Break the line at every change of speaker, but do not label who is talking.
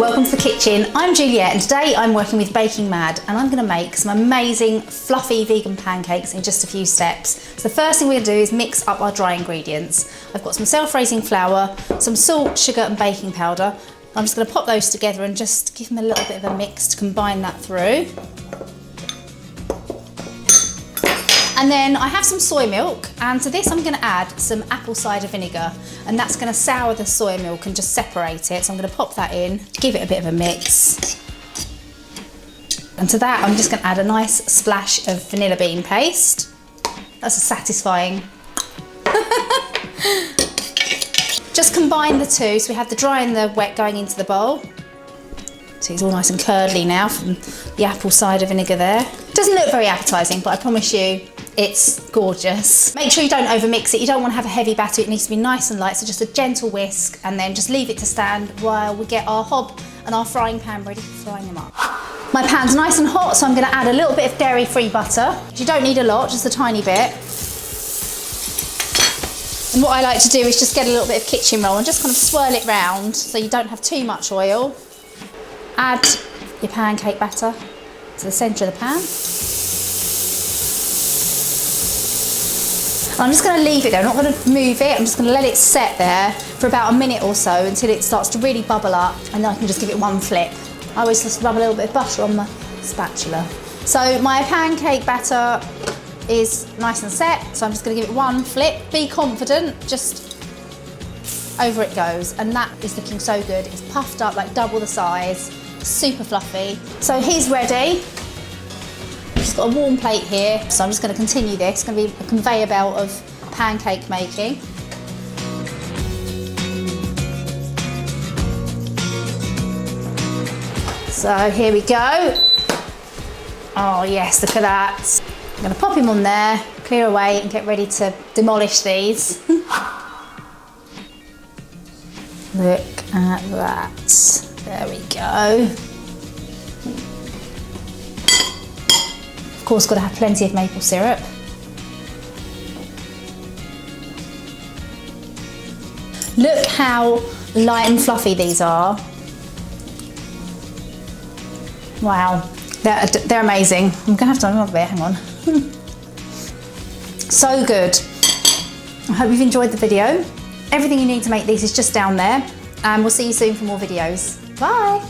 welcome to the kitchen. I'm Juliette and today I'm working with Baking Mad and I'm going to make some amazing fluffy vegan pancakes in just a few steps. So the first thing we're going to do is mix up our dry ingredients. I've got some self-raising flour, some salt, sugar and baking powder. I'm just going to pop those together and just give them a little bit of a mix to combine that through. And then I have some soy milk, and to this I'm going to add some apple cider vinegar, and that's going to sour the soy milk and just separate it. So I'm going to pop that in, give it a bit of a mix. And to that I'm just going to add a nice splash of vanilla bean paste. That's a satisfying. Just combine the two, so we have the dry and the wet going into the bowl. So it's all nice and curdly now from the apple cider vinegar there. Doesn't look very appetising, but I promise you, it's gorgeous. Make sure you don't overmix it. You don't want to have a heavy batter. It needs to be nice and light, so just a gentle whisk and then just leave it to stand while we get our hob and our frying pan ready for frying them up. My pan's nice and hot, so I'm going to add a little bit of dairy-free butter. You don't need a lot, just a tiny bit. And what I like to do is just get a little bit of kitchen roll and just kind of swirl it round so you don't have too much oil. Add your pancake batter to the centre of the pan. I'm just going to leave it there, I'm not going to move it, I'm just going to let it set there for about a minute or so until it starts to really bubble up, and then I can just give it one flip. I always just rub a little bit of butter on my spatula. So my pancake batter is nice and set, so I'm just going to give it one flip. Be confident, just over it goes, and that is looking so good. It's puffed up like double the size, super fluffy. So he's ready. Just got a warm plate here, so I'm just going to continue this. It's going to be a conveyor belt of pancake making. So here we go. Oh yes, look at that. I'm going to pop him on there, clear away and get ready to demolish these. Look at that. There we go. Of course, got to have plenty of maple syrup. Look how light and fluffy these are. Wow, they're amazing. I'm gonna have to have another bit, hang on. So good. I hope you've enjoyed the video. Everything you need to make these is just down there, and we'll see you soon for more videos. Bye.